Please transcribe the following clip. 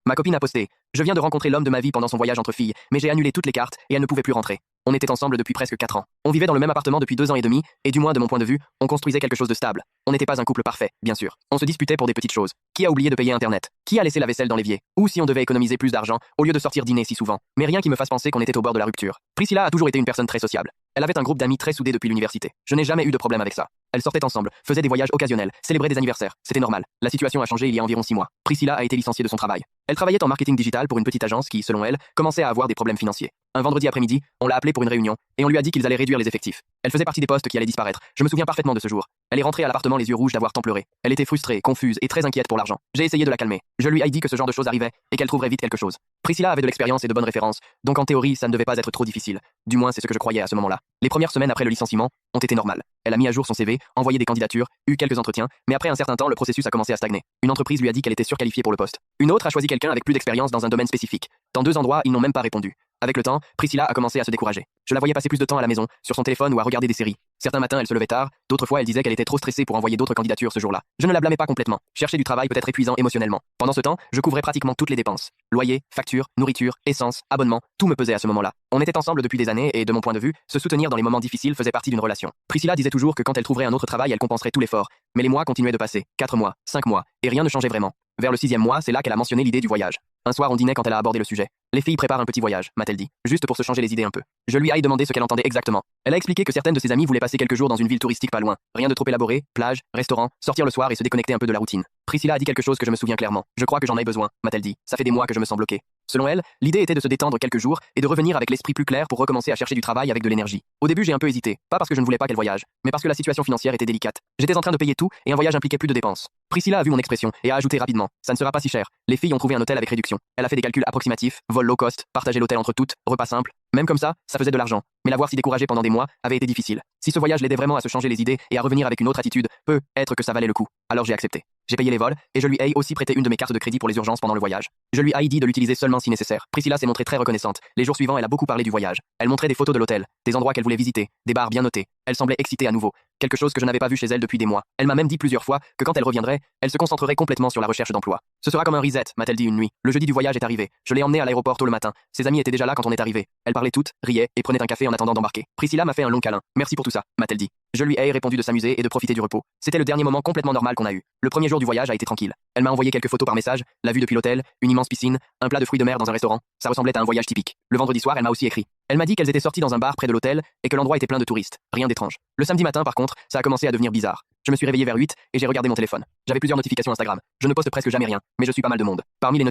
Ma copine a posté. Je viens de rencontrer l'homme de ma vie pendant son voyage entre filles, mais j'ai annulé toutes les cartes et elle ne pouvait plus rentrer. On était ensemble depuis presque 4 ans. On vivait dans le même appartement depuis 2 ans et demi, et du moins de mon point de vue, on construisait quelque chose de stable. On n'était pas un couple parfait, bien sûr. On se disputait pour des petites choses. Qui a oublié de payer Internet? Qui a laissé la vaisselle dans l'évier? Ou si on devait économiser plus d'argent, au lieu de sortir dîner si souvent. Mais rien qui me fasse penser qu'on était au bord de la rupture. Priscilla a toujours été une personne très sociable. Elle avait un groupe d'amis très soudés depuis l'université. Je n'ai jamais eu de problème avec ça. Elles sortaient ensemble, faisaient des voyages occasionnels, célébraient des anniversaires. C'était normal. La situation a changé il y a environ 6 mois. Priscilla a été licenciée de son travail. Elle travaillait en marketing digital pour une petite agence qui, selon elle, commençait à avoir des problèmes financiers. Un vendredi après-midi, on l'a appelée pour une réunion, et on lui a dit qu'ils allaient réduire les effectifs. Elle faisait partie des postes qui allaient disparaître. Je me souviens parfaitement de ce jour. Elle est rentrée à l'appartement les yeux rouges d'avoir tant pleuré. Elle était frustrée, confuse et très inquiète pour l'argent. J'ai essayé de la calmer. Je lui ai dit que ce genre de choses arrivait et qu'elle trouverait vite quelque chose. Priscilla avait de l'expérience et de bonnes références, donc en théorie, ça ne devait pas être trop difficile. Du moins, c'est ce que je croyais à ce moment-là. Les premières semaines après le licenciement ont été normales. Elle a mis à jour son CV, envoyé des candidatures, eu quelques entretiens, mais après un certain temps, le processus a commencé à stagner. Une entreprise lui a dit qu'elle était surqualifiée pour le poste. Une autre a choisi quelqu'un avec plus d'expérience dans un domaine spécifique. Dans 2 endroits, ils n'ont même pas répondu. Avec le temps, Priscilla a commencé à se décourager. Je la voyais passer plus de temps à la maison, sur son téléphone ou à regarder des séries. Certains matins, elle se levait tard, d'autres fois, elle disait qu'elle était trop stressée pour envoyer d'autres candidatures ce jour-là. Je ne la blâmais pas complètement. Chercher du travail peut être épuisant émotionnellement. Pendant ce temps, je couvrais pratiquement toutes les dépenses. Loyer, factures, nourriture, essence, abonnement, tout me pesait à ce moment-là. On était ensemble depuis des années et, de mon point de vue, se soutenir dans les moments difficiles faisait partie d'une relation. Priscilla disait toujours que quand elle trouverait un autre travail, elle compenserait tout l'effort. Mais les mois continuaient de passer. 4 mois, 5 mois, et rien ne changeait vraiment. Vers le 6e mois, c'est là qu'elle a mentionné l'idée du voyage. Un soir, on dînait quand elle a abordé le sujet. Les filles préparent un petit voyage, m'a-t-elle dit, juste pour se changer les idées un peu. Je lui ai demandé ce qu'elle entendait exactement. Elle a expliqué que certaines de ses amies voulaient passer quelques jours dans une ville touristique pas loin. Rien de trop élaboré, plage, restaurant, sortir le soir et se déconnecter un peu de la routine. Priscilla a dit quelque chose que je me souviens clairement. Je crois que j'en ai besoin, m'a-t-elle dit. Ça fait des mois que je me sens bloqué. Selon elle, l'idée était de se détendre quelques jours et de revenir avec l'esprit plus clair pour recommencer à chercher du travail avec de l'énergie. Au début, j'ai un peu hésité, pas parce que je ne voulais pas qu'elle voyage, mais parce que la situation financière était délicate. J'étais en train de payer tout et un voyage impliquait plus de dépenses. Priscilla a vu mon expression et a ajouté rapidement: ça ne sera pas si cher. Les filles ont trouvé un hôtel avec réduction. Elle a fait des calculs approximatifs, vol low cost, partager l'hôtel entre toutes, repas simples. Même comme ça faisait de l'argent. Mais la voir si découragée pendant des mois avait été difficile. Si ce voyage l'aidait vraiment à se changer les idées et à revenir avec une autre attitude, peut être que ça valait le coup. Alors j'ai accepté. J'ai payé les vols et je lui ai aussi prêté une de mes cartes de crédit pour les urgences pendant le voyage. Je lui ai dit de l'utiliser seulement si nécessaire. Priscilla s'est montrée très reconnaissante. Les jours suivants, elle a beaucoup parlé du voyage. Elle montrait des photos de l'hôtel, des endroits qu'elle voulait visiter, des bars bien notés. Elle semblait excitée à nouveau, quelque chose que je n'avais pas vu chez elle depuis des mois. Elle m'a même dit plusieurs fois que quand elle reviendrait, elle se concentrerait complètement sur la recherche d'emploi. Ce sera comme un reset, m'a-t-elle dit une nuit. Le jeudi du voyage est arrivé. Je l'ai emmenée à l'aéroport tôt le matin. Ses amis étaient déjà là quand on est arrivé. Elle parlait toutes, riait et prenait un café en attendant d'embarquer. Priscilla m'a fait un long câlin. Merci pour tout ça, m'a-t-elle dit. Je lui ai répondu de s'amuser et de profiter du repos. C'était le dernier moment complètement normal qu'on a eu. Le premier jour du voyage a été tranquille. Elle m'a envoyé quelques photos par message, la vue depuis l'hôtel, une immense piscine, un plat de fruits de mer dans un restaurant. Ça ressemblait à un voyage typique. Le vendredi soir, elle m'a aussi écrit. Elle m'a dit qu'elles étaient sorties dans un bar près de l'hôtel et que l'endroit était plein de touristes. Rien d'étrange. Le samedi matin, par contre, ça a commencé à devenir bizarre. Je me suis réveillé vers 8 et j'ai regardé mon téléphone. J'avais plusieurs notifications Instagram. Je ne poste presque jamais rien, mais je suis pas mal de monde. Parmi les